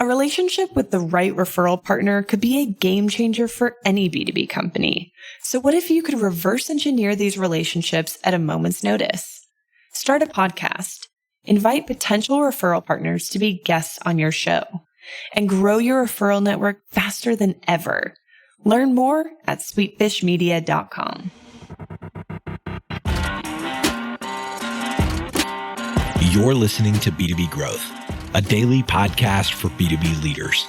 A relationship with the right referral partner could be a game changer for any B2B company. So what if you could reverse engineer these relationships at a moment's notice? Start a podcast, invite potential referral partners to be guests on your show, and grow your referral network faster than ever. Learn more at sweetfishmedia.com. You're listening to B2B Growth, a daily podcast for B2B leaders.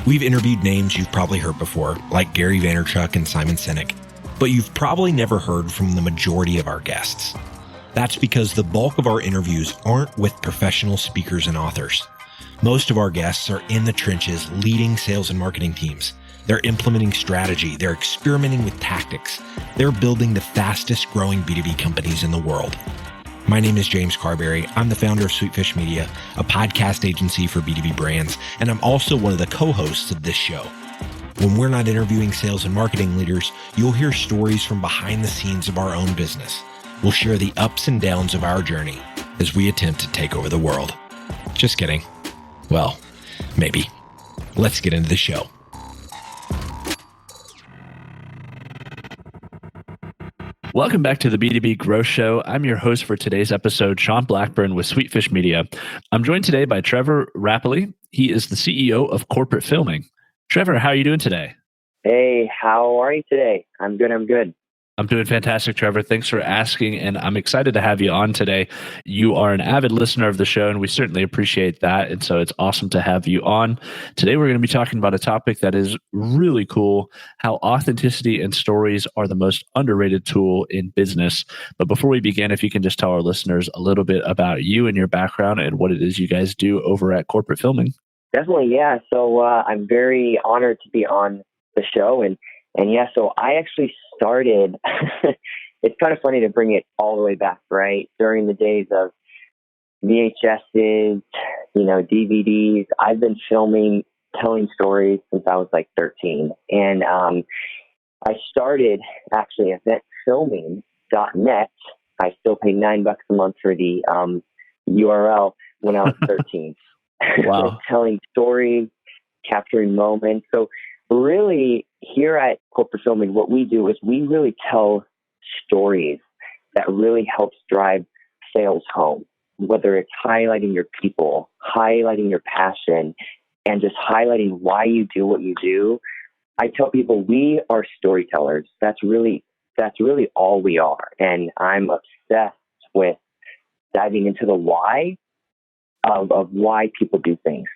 We've interviewed names you've probably heard before, like Gary Vaynerchuk and Simon Sinek, but you've probably never heard from the majority of our guests. That's because the bulk of our interviews aren't with professional speakers and authors. Most of our guests are in the trenches leading sales and marketing teams. They're implementing strategy. They're experimenting with tactics. They're building the fastest growing B2B companies in the world. My name is James Carberry. I'm the founder of Sweetfish Media, a podcast agency for B2B brands, and I'm also one of the co-hosts of this show. When we're not interviewing sales and marketing leaders, you'll hear stories from behind the scenes of our own business. We'll share the ups and downs of our journey as we attempt to take over the world. Just kidding. Well, maybe. Let's get into the show. Welcome back to the B2B Growth Show. I'm your host for today's episode, Sean Blackburn with Sweetfish Media. I'm joined today by Trevor Rappleye. He is the CEO of Corporate Filming. Trevor, how are you doing today? Hey, how are you today? I'm good. I'm doing fantastic, Trevor. Thanks for asking, and I'm excited to have you on today. You are an avid listener of the show, and we certainly appreciate that, and so it's awesome to have you on. Today, we're going to be talking about a topic that is really cool, how authenticity and stories are the most underrated tool in business. But before we begin, if you can just tell our listeners a little bit about you and your background and what it is you guys do over at Corporate Filming. Definitely, yeah. So I'm very honored to be on the show, and yeah, so I actually started, it's kind of funny to bring it all the way back, right? During the days of VHSs, DVDs, I've been filming, telling stories since I was like 13. And I started actually at eventfilming.net. I still pay $9 a month for the URL when I was 13. Wow. Telling stories, capturing moments. So really, here at Corporate Filming, what we do is we really tell stories that really helps drive sales home, whether it's highlighting your people, highlighting your passion, and just highlighting why you do what you do. I tell people we are storytellers. That's really all we are. And I'm obsessed with diving into the why of why people do things.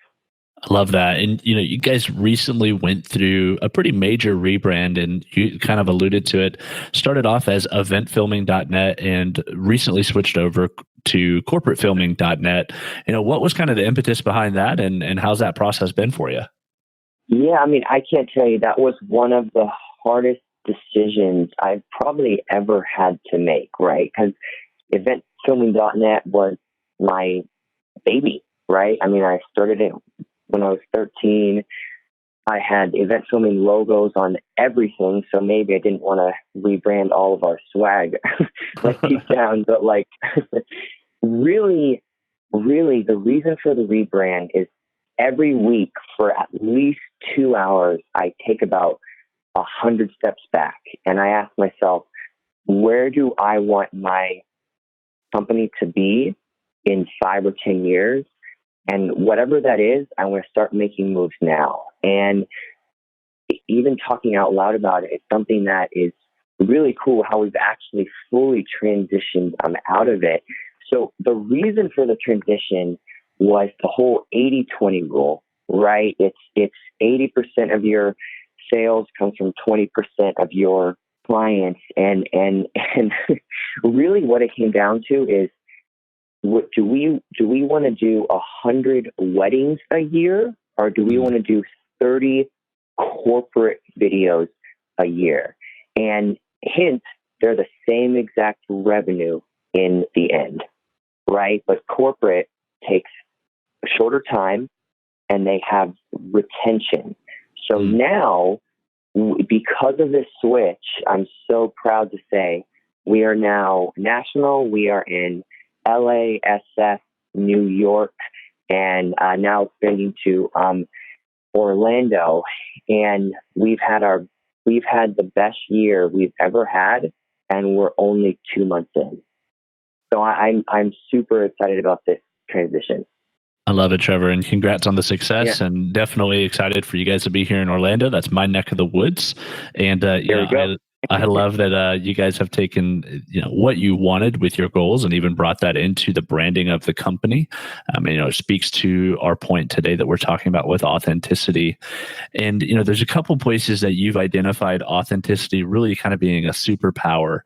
I love that. And, you guys recently went through a pretty major rebrand, and you kind of alluded to it. Started off as eventfilming.net and recently switched over to corporatefilming.net. What was kind of the impetus behind that, and how's that process been for you? Yeah, I can't tell you. That was one of the hardest decisions I've probably ever had to make, right? Because eventfilming.net was my baby, right? I started it when I was 13. I had event filming logos on everything, so maybe I didn't want to rebrand all of our swag deep down, but really, the reason for the rebrand is every week for at least 2 hours, I take about 100 steps back and I ask myself, where do I want my company to be in 5 or 10 years? And whatever that is, I want to start making moves now. And even talking out loud about it is something that is really cool, how we've actually fully transitioned out of it. So the reason for the transition was the whole 80-20 rule, right? It's 80% of your sales comes from 20% of your clients. And really what it came down to is, do we want to do 100 weddings a year, or do we want to do 30 corporate videos a year? And hint, they're the same exact revenue in the end, right? But corporate takes a shorter time and they have retention. So now, because of this switch, I'm so proud to say we are now national. We are in LA, SF, New York, and now expanding to Orlando. And we've had the best year we've ever had, and we're only 2 months in. So I'm super excited about this transition. I love it, Trevor, and congrats on the success. Yeah. And definitely excited for you guys to be here in Orlando. That's my neck of the woods. And There we go. I love that you guys have taken what you wanted with your goals and even brought that into the branding of the company. It speaks to our point today that we're talking about with authenticity. And there's a couple places that you've identified authenticity really kind of being a superpower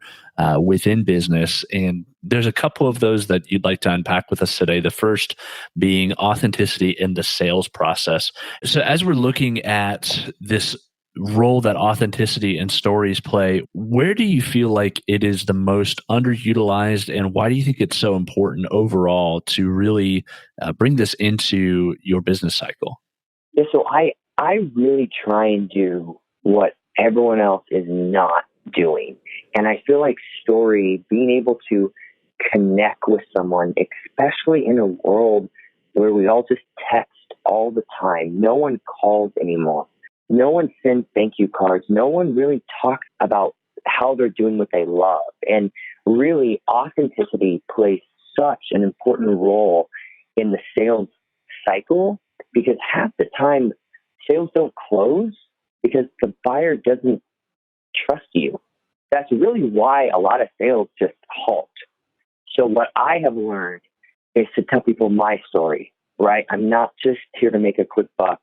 within business. And there's a couple of those that you'd like to unpack with us today. The first being authenticity in the sales process. So as we're looking at this role that authenticity and stories play, where do you feel like it is the most underutilized, and why do you think it's so important overall to really bring this into your business cycle? Yeah, so I really try and do what everyone else is not doing. And I feel like story, being able to connect with someone, especially in a world where we all just text all the time. No one calls anymore. No one sends thank you cards. No one really talks about how they're doing what they love. And really, authenticity plays such an important role in the sales cycle, because half the time sales don't close because the buyer doesn't trust you. That's really why a lot of sales just halt. So what I have learned is to tell people my story, right? I'm not just here to make a quick buck.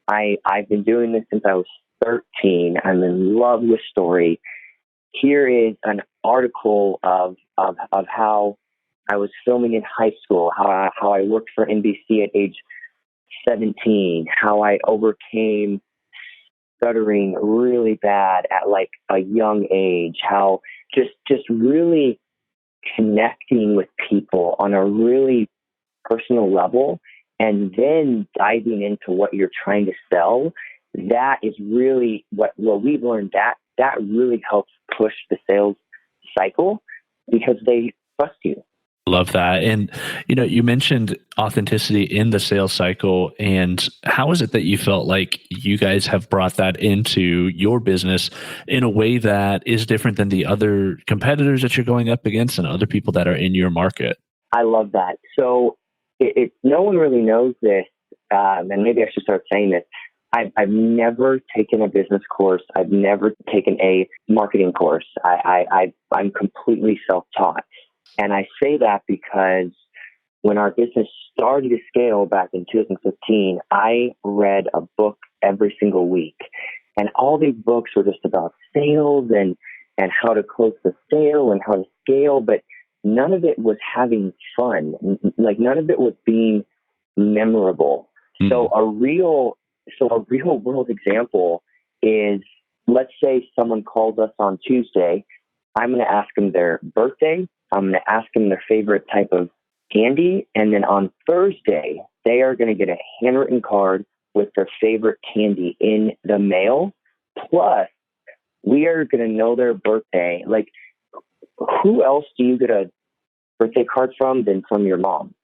I've been doing this since I was 13. I'm in love with story. Here is an article of how I was filming in high school, how I worked for NBC at age 17, how I overcame stuttering really bad at like a young age, how just really connecting with people on a really personal level, and then diving into what you're trying to sell. That is really what we've learned, that really helps push the sales cycle because they trust you. Love that. And, you mentioned authenticity in the sales cycle. And how is it that you felt like you guys have brought that into your business in a way that is different than the other competitors that you're going up against and other people that are in your market? I love that. So no one really knows this, and maybe I should start saying this. I've never taken a business course. I've never taken a marketing course. I'm completely self-taught. And I say that because when our business started to scale back in 2015, I read a book every single week. And all these books were just about sales and how to close the sale and how to scale, but none of it was having fun. Like none of it was being memorable. Mm. So a real world example is, let's say someone calls us on Tuesday. I'm going to ask them their birthday. I'm going to ask them their favorite type of candy. And then on Thursday, they are going to get a handwritten card with their favorite candy in the mail. Plus, we are going to know their birthday. Like, who else do you get a birthday card from than from your mom?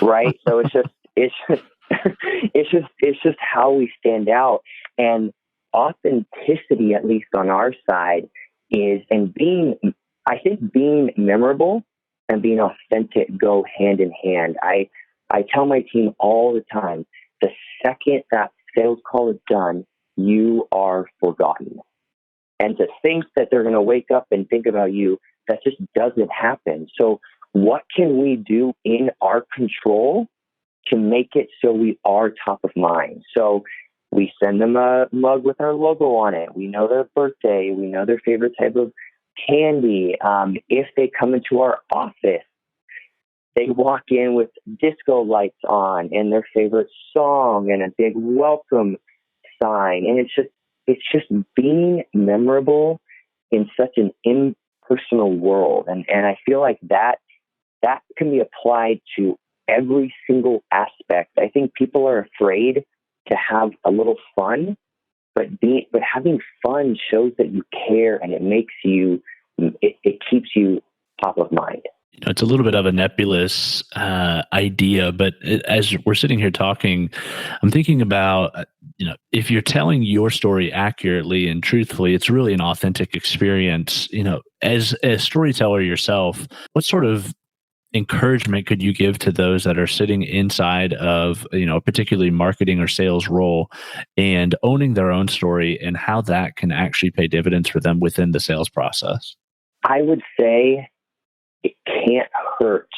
Right? So it's just how we stand out. And authenticity, at least on our side, is, and I think being memorable and being authentic go hand in hand. I tell my team all the time, the second that sales call is done, you are forgotten. And to think that they're going to wake up and think about you, that just doesn't happen. So what can we do in our control to make it so we are top of mind? So we send them a mug with our logo on it. We know their birthday. We know their favorite type of candy. If they come into our office, they walk in with disco lights on and their favorite song and a big welcome sign. And it's just being memorable in such an impersonal world. And I feel like that can be applied to every single aspect. I think people are afraid to have a little fun, but having fun shows that you care, and it makes you, it keeps you top of mind. It's a little bit of a nebulous idea, but as we're sitting here talking, I'm thinking about, if you're telling your story accurately and truthfully, it's really an authentic experience. As a storyteller yourself, what sort of encouragement could you give to those that are sitting inside of, a particularly marketing or sales role and owning their own story, and how that can actually pay dividends for them within the sales process? I would say it can't hurt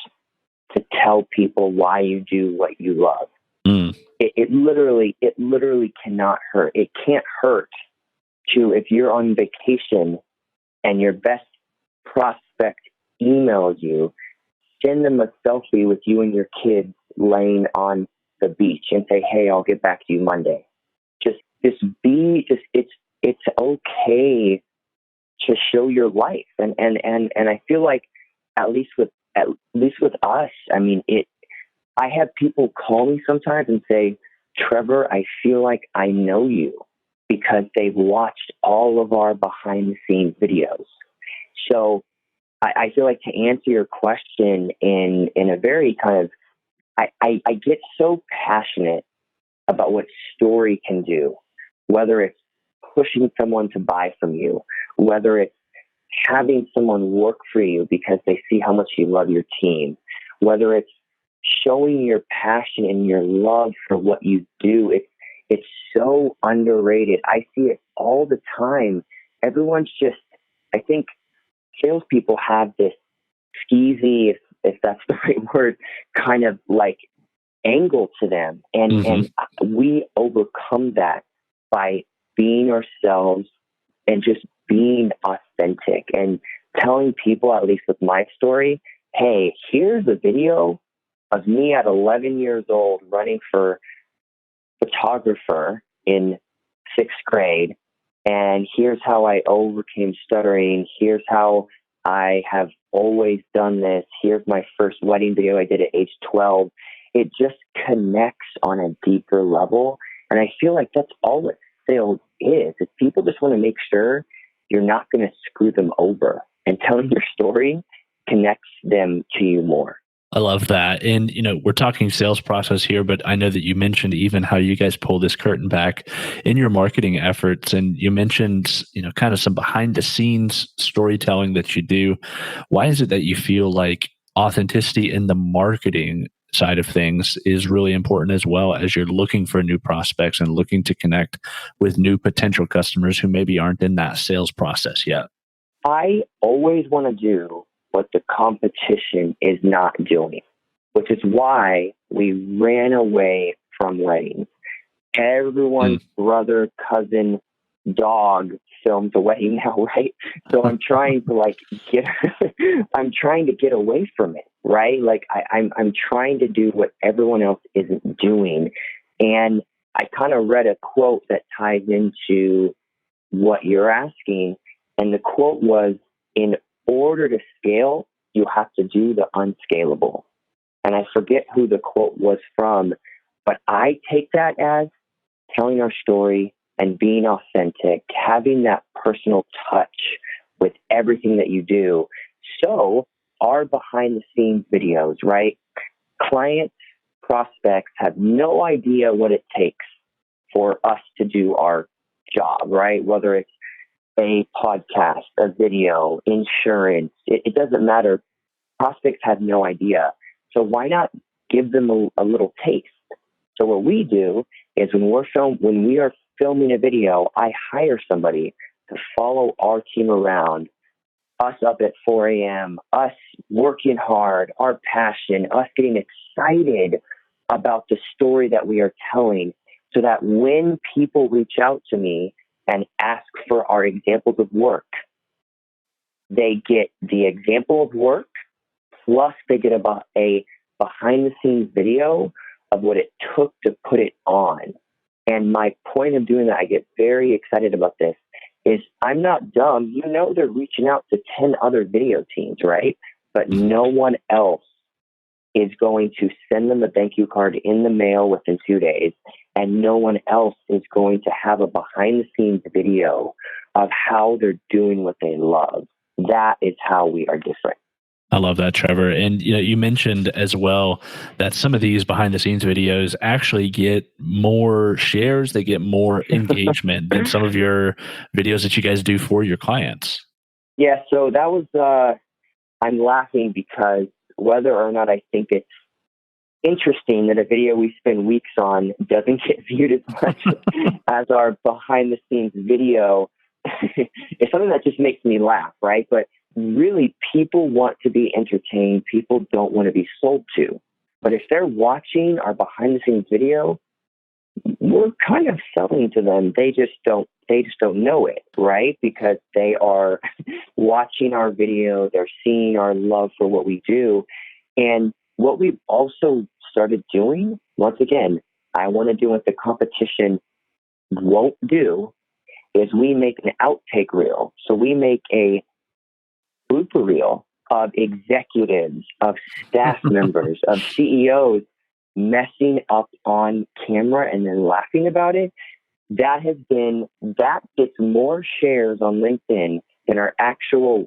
to tell people why you do what you love. Mm. It literally cannot hurt. It can't hurt to, if you're on vacation and your best prospect emails you, send them a selfie with you and your kids laying on the beach and say, "Hey, I'll get back to you Monday." It's okay to show your life. And I feel like at least with us, I mean, I have people call me sometimes and say, "Trevor, I feel like I know you," because they've watched all of our behind the scenes videos. So I feel like, to answer your question in a very kind of, I get so passionate about what story can do, whether it's pushing someone to buy from you, whether it's having someone work for you because they see how much you love your team, whether it's showing your passion and your love for what you do. It's so underrated. I see it all the time. Everyone's just, I think salespeople have this skeezy, if that's the right word, kind of like angle to them. And we overcome that by being ourselves and just being authentic and telling people, at least with my story, "Hey, here's a video of me at 11 years old running for photographer in 6th grade. And here's how I overcame stuttering. Here's how I have always done this. Here's my first wedding video I did at age 12. It just connects on a deeper level. And I feel like that's all what sales is. If people just want to make sure you're not going to screw them over, and telling your story connects them to you more. I love that. And, we're talking sales process here, but I know that you mentioned even how you guys pull this curtain back in your marketing efforts. And you mentioned, kind of some behind the scenes storytelling that you do. Why is it that you feel like authenticity in the marketing side of things is really important, as well as you're looking for new prospects and looking to connect with new potential customers who maybe aren't in that sales process yet? I always want to do what the competition is not doing, which is why we ran away from weddings. Everyone's brother, cousin, dog films a wedding now, right? So I'm trying to I'm trying to get away from it, right? Like I'm trying to do what everyone else isn't doing. And I kind of read a quote that ties into what you're asking. And the quote was, "In order to scale, you have to do the unscalable." And I forget who the quote was from, but I take that as telling our story and being authentic, having that personal touch with everything that you do. So our behind the scenes videos, right? Clients, prospects have no idea what it takes for us to do our job, right? Whether it's a podcast, a video, insurance, it doesn't matter. Prospects have no idea. So why not give them a little taste? So what we do is when we are filming a video, I hire somebody to follow our team around, us up at 4 a.m., us working hard, our passion, us getting excited about the story that we are telling, so that when people reach out to me and ask for our examples of work, they get the example of work, plus they get about a behind the scenes video of what it took to put it on. And my point of doing that, I get very excited about this, is I'm not dumb. They're reaching out to 10 other video teams, right? But no one else is going to send them a thank you card in the mail within 2 days. And no one else is going to have a behind the scenes video of how they're doing what they love. That is how we are different. I love that, Trevor. And you mentioned as well that some of these behind the scenes videos actually get more shares, they get more engagement than some of your videos that you guys do for your clients. Yeah, so that was, I'm laughing because whether or not I think it's interesting that a video we spend weeks on doesn't get viewed as much as our behind the scenes video, it's something that just makes me laugh, right? But really, people want to be entertained. People don't want to be sold to. But if they're watching our behind the scenes video, we're kind of selling to them. They just don't know it, right? Because they are watching our video, they're seeing our love for what we do. And what we've also started doing, once again, I want to do what the competition won't do, is we make an outtake reel. So we make a blooper reel of executives, of staff members, of CEOs messing up on camera and then laughing about it. That gets more shares on LinkedIn than our actual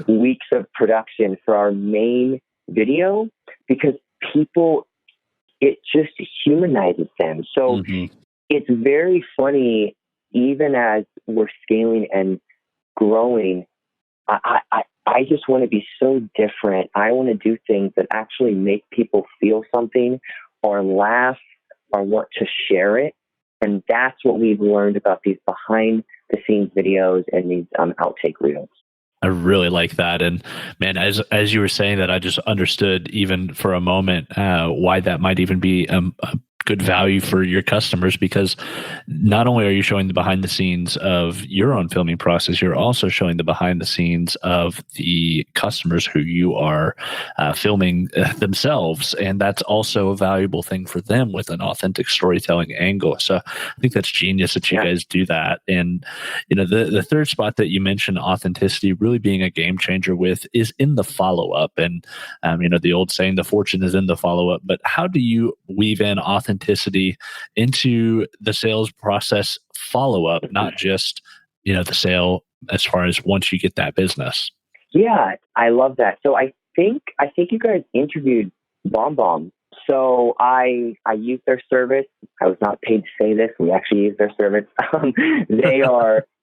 weeks of production for our main video, because people, it just humanizes them. So it's very funny, even as we're scaling and growing. I just want to be so different. I want to do things that actually make people feel something or laugh or want to share it. And that's what we've learned about these behind the scenes videos and these outtake reels. I really like that. And man, as you were saying that, I just understood even for a moment why that might even be a good value for your customers, because not only are you showing the behind the scenes of your own filming process, you're also showing the behind the scenes of the customers who you are filming themselves. And that's also a valuable thing for them with an authentic storytelling angle. So I think that's genius that you guys do that. And, the third spot that you mentioned, authenticity really being a game changer with, is in the follow-up. And, the old saying, the fortune is in the follow-up. But how do you weave in authenticity into the sales process follow-up, not just, the sale as far as once you get that business? Yeah, I love that. So I think you guys interviewed BombBomb. So I use their service. I was not paid to say this. We actually use their service.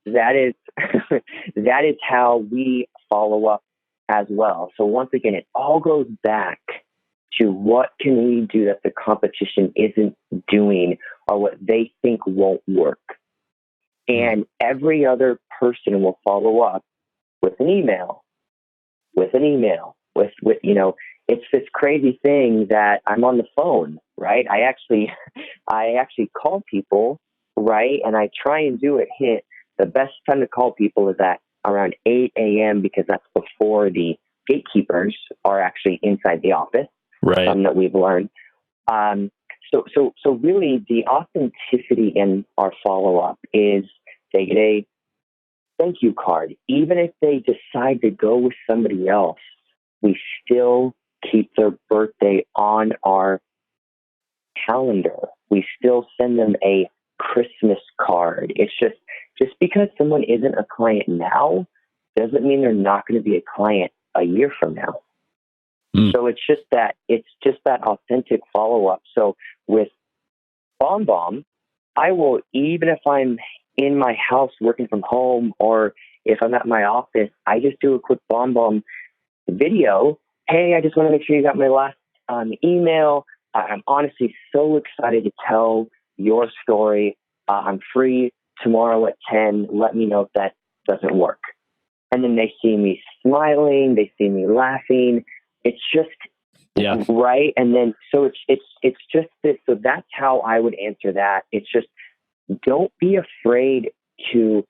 That is how we follow up as well. So once again, it all goes back to what can we do that the competition isn't doing, or what they think won't work. And every other person will follow up with an email, with it's this crazy thing that I'm on the phone, right? I actually call people, right? And I try and do it the best time to call people is at around 8 a.m. because that's before the gatekeepers are actually inside the office. Right. That we've learned. So really the authenticity in our follow-up is they get a thank you card. Even if they decide to go with somebody else, we still keep their birthday on our calendar. We still send them a Christmas card. It's just because someone isn't a client now doesn't mean they're not going to be a client a year from now. So it's just that authentic follow-up. So with BombBomb, I will, even if I'm in my house working from home, or if I'm at my office, I just do a quick BombBomb video. Hey, I just want to make sure you got my last email. I'm honestly so excited to tell your story. I'm free tomorrow at 10. Let me know if that doesn't work. And then they see me smiling. They see me laughing. It's just right. And then, so it's just this. So that's how I would answer that. It's just, don't be afraid to,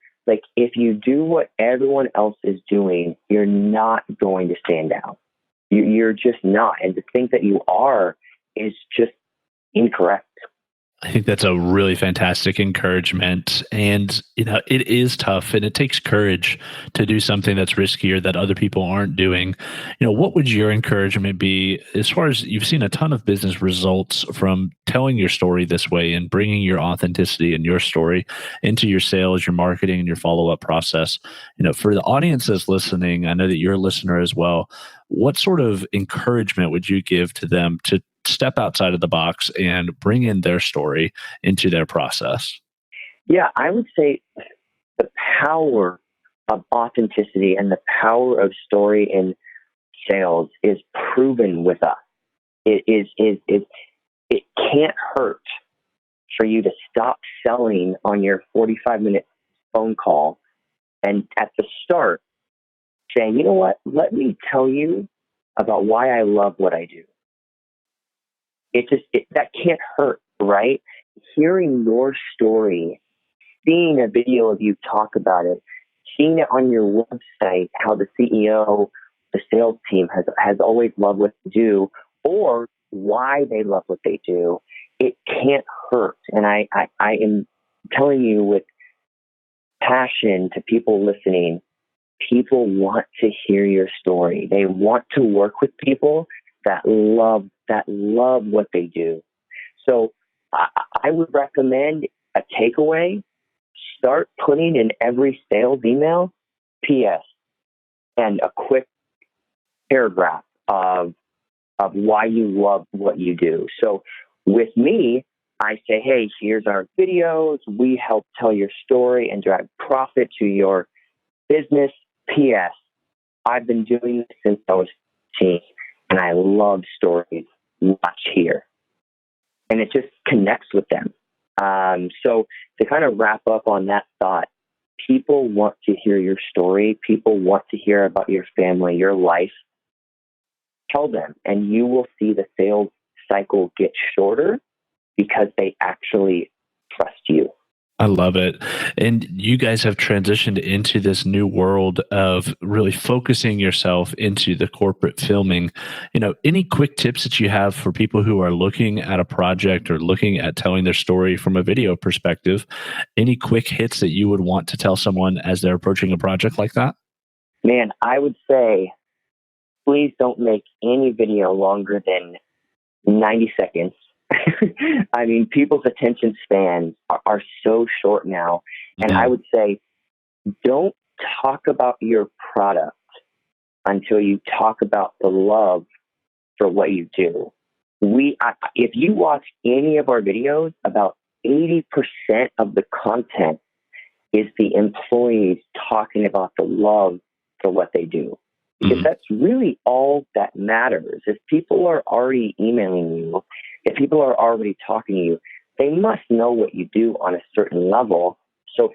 if you do what everyone else is doing, you're not going to stand out. You're just not. And to think that you are is just incorrect. I think that's a really fantastic encouragement. And, it is tough and it takes courage to do something that's riskier that other people aren't doing. What would your encouragement be as far as you've seen a ton of business results from telling your story this way and bringing your authenticity and your story into your sales, your marketing, and your follow-up process? For the audience that's listening, I know that you're a listener as well. What sort of encouragement would you give to them to step outside of the box and bring in their story into their process? Yeah, I would say the power of authenticity and the power of story in sales is proven with us. It can't hurt for you to stop selling on your 45-minute phone call and at the start saying, you know what, let me tell you about why I love what I do. That can't hurt, right? Hearing your story, seeing a video of you talk about it, seeing it on your website, how the CEO, the sales team has always loved what they do, or why they love what they do, it can't hurt. And I am telling you with passion to people listening, people want to hear your story. They want to work with people that love what they do. So I would recommend a takeaway. Start putting in every sales email, PS, and a quick paragraph of why you love what you do. So with me, I say, hey, here's our videos. We help tell your story and drive profit to your business. PS, I've been doing this since I was 15, and I love stories. Watch here. And it just connects with them. So to kind of wrap up on that thought, people want to hear your story. People want to hear about your family, your life. Tell them, and you will see the sales cycle get shorter because they actually trust you. I love it. And you guys have transitioned into this new world of really focusing yourself into the corporate filming. Any quick tips that you have for people who are looking at a project or looking at telling their story from a video perspective? Any quick hits that you would want to tell someone as they're approaching a project like that? Man, I would say, please don't make any video longer than 90 seconds. I mean, people's attention spans are so short now. And I would say, don't talk about your product until you talk about the love for what you do. If you watch any of our videos, about 80% of the content is the employees talking about the love for what they do. Because that's really all that matters. If people are already emailing you, if people are already talking to you, they must know what you do on a certain level. So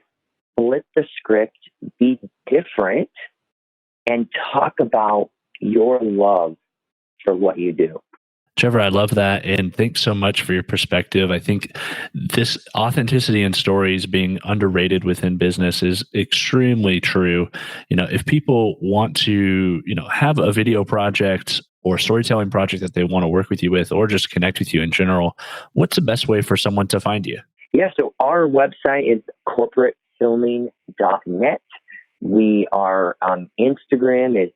flip the script, be different, and talk about your love for what you do. Trevor, I love that. And thanks so much for your perspective. I think this authenticity in stories being underrated within business is extremely true. If people want to, have a video project or storytelling project that they want to work with you with, or just connect with you in general, what's the best way for someone to find you? Yeah, so our website is corporatefilming.net. We are on Instagram is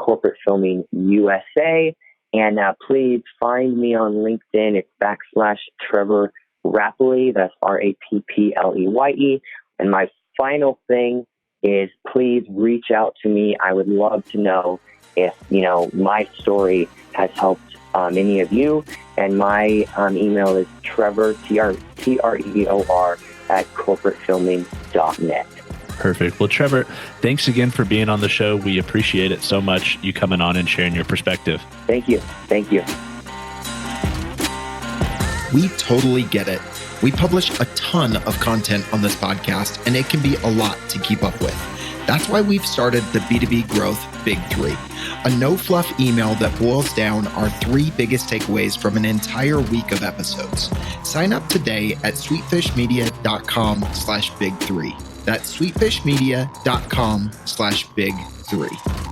/corporatefilmingusa. And please find me on LinkedIn. It's /Trevor Rappleye. That's Rappleye. And my final thing is please reach out to me. I would love to know if, my story has helped any of you. And my email is Trevor, Treor, @corporatefilming.net. Perfect. Well, Trevor, thanks again for being on the show. We appreciate it so much, you coming on and sharing your perspective. Thank you. Thank you. We totally get it. We publish a ton of content on this podcast, and it can be a lot to keep up with. That's why we've started the B2B Growth Big Three, a no-fluff email that boils down our 3 biggest takeaways from an entire week of episodes. Sign up today at sweetfishmedia.com/big3. That's sweetfishmedia.com/big3.